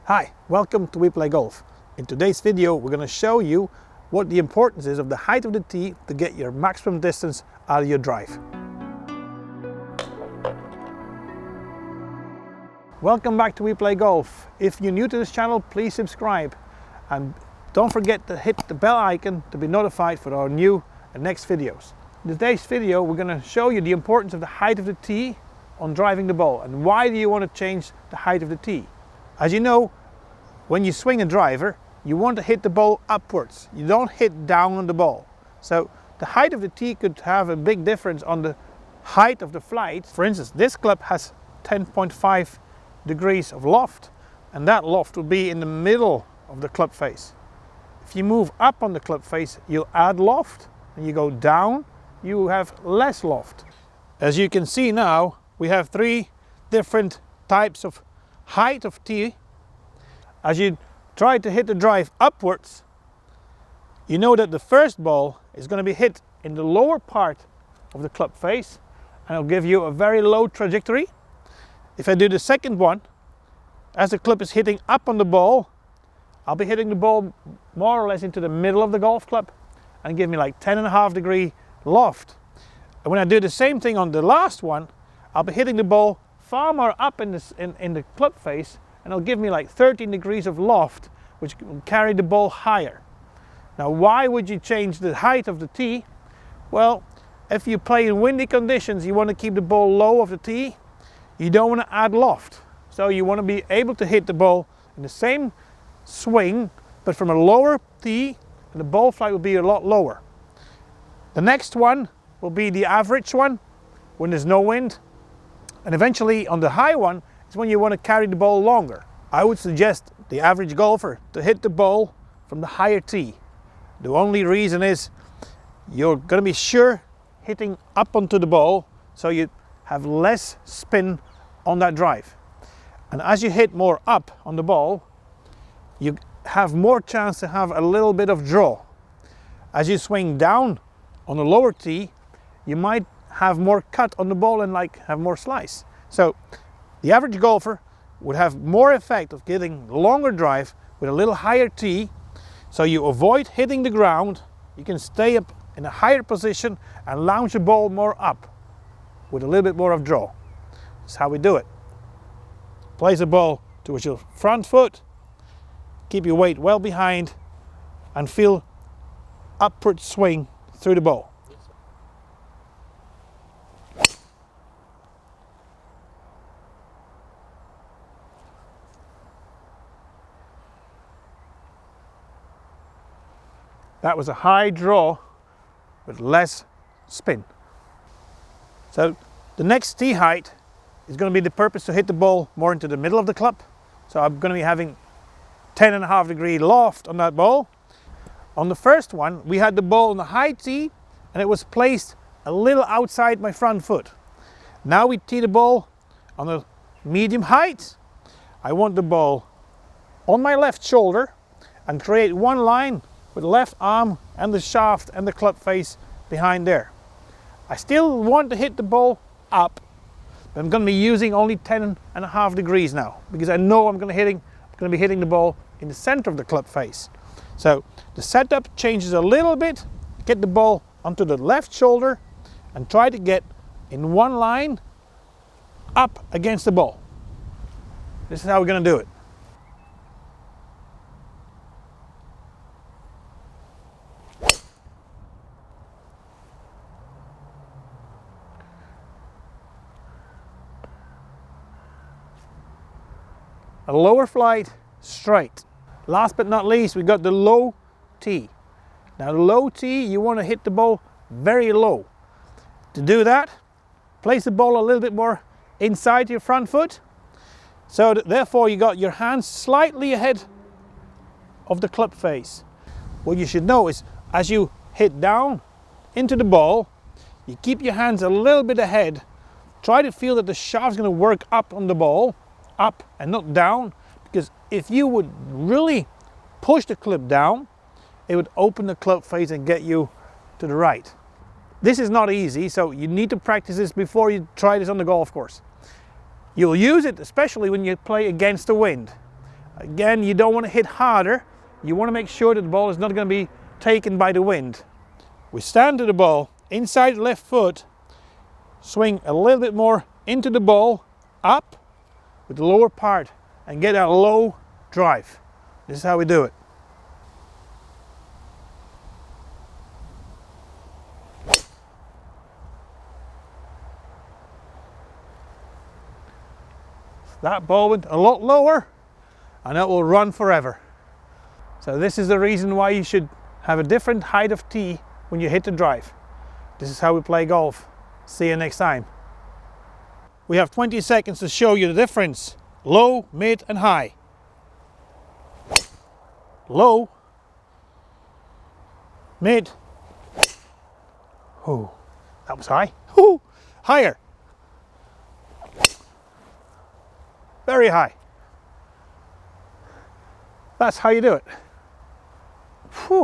Hi, welcome to We Play Golf. In today's video we're going to show you what the importance is of the height of the tee to get your maximum distance out of your drive. Welcome back to We Play Golf. If you're new to this channel, please subscribe and don't forget to hit the bell icon to be notified for our new and next videos. In today's video we're going to show you the importance of the height of the tee on driving the ball and why do you want to change the height of the tee. As you know, when you swing a driver, you want to hit the ball upwards. You don't hit down on the ball. So the height of the tee could have a big difference on the height of the flight. For instance, this club has 10.5 degrees of loft, and that loft will be in the middle of the club face. If you move up on the club face, you'll add loft, and you go down, you have less loft. As you can see now, we have three different types of height of tee. As you try to hit the drive upwards, you know that the first ball is going to be hit in the lower part of the club face and it'll give you a very low trajectory. If I do the second one, as the club is hitting up on the ball, I'll be hitting the ball more or less into the middle of the golf club and give me like 10.5 degree loft. And when I do the same thing on the last one, I'll be hitting the ball far more up in the club face, and it'll give me like 13 degrees of loft, which will carry the ball higher. Now, why would you change the height of the tee? Well, if you play in windy conditions, you want to keep the ball low of the tee. You don't want to add loft. So you want to be able to hit the ball in the same swing, but from a lower tee, and the ball flight will be a lot lower. The next one will be the average one, when there's no wind. And eventually on the high one is when you want to carry the ball longer. I would suggest the average golfer to hit the ball from the higher tee. The only reason is you're going to be sure hitting up onto the ball, so you have less spin on that drive. And as you hit more up on the ball, you have more chance to have a little bit of draw. As you swing down on the lower tee, you might have more cut on the ball and have more slice. So the average golfer would have more effect of getting longer drive with a little higher tee, so you avoid hitting the ground. You can stay up in a higher position and launch the ball more up with a little bit more of draw. That's how we do it. Place the ball towards your front foot, keep your weight well behind and feel upward swing through the ball. That was a high draw with less spin. So the next tee height is going to be the purpose to hit the ball more into the middle of the club. So I'm going to be having 10.5 degree loft on that ball. On the first one, we had the ball on the high tee and it was placed a little outside my front foot. Now we tee the ball on a medium height. I want the ball on my left shoulder and create one line with the left arm and the shaft and the club face behind there. I still want to hit the ball up, but I'm going to be using only 10.5 degrees now because I know I'm going to be hitting the ball in the center of the club face. So the setup changes a little bit. Get the ball onto the left shoulder and try to get in one line up against the ball. This is how we're going to do it. A lower flight, straight. Last but not least, we got the low tee. Now the low tee, you want to hit the ball very low. To do that, place the ball a little bit more inside your front foot. So that therefore you got your hands slightly ahead of the club face. What you should know is as you hit down into the ball, you keep your hands a little bit ahead. Try to feel that the shaft is going to work up on the ball, up and not down, because if you would really push the club down, it would open the club face and get you to the right. This is not easy, so you need to practice this before you try this on the golf course. You'll use it especially when you play against the wind. Again, you don't want to hit harder. You want to make sure that the ball is not going to be taken by the wind. We stand to the ball, inside the left foot, swing a little bit more into the ball, up with the lower part, and get a low drive. This is how we do it. That ball went a lot lower, and it will run forever. So this is the reason why you should have a different height of tee when you hit the drive. This is how we play golf. See you next time. We have 20 seconds to show you the difference. Low, mid and high. Low, mid. Oh, that was high. Ooh, higher. Very high. That's how you do it. Whew.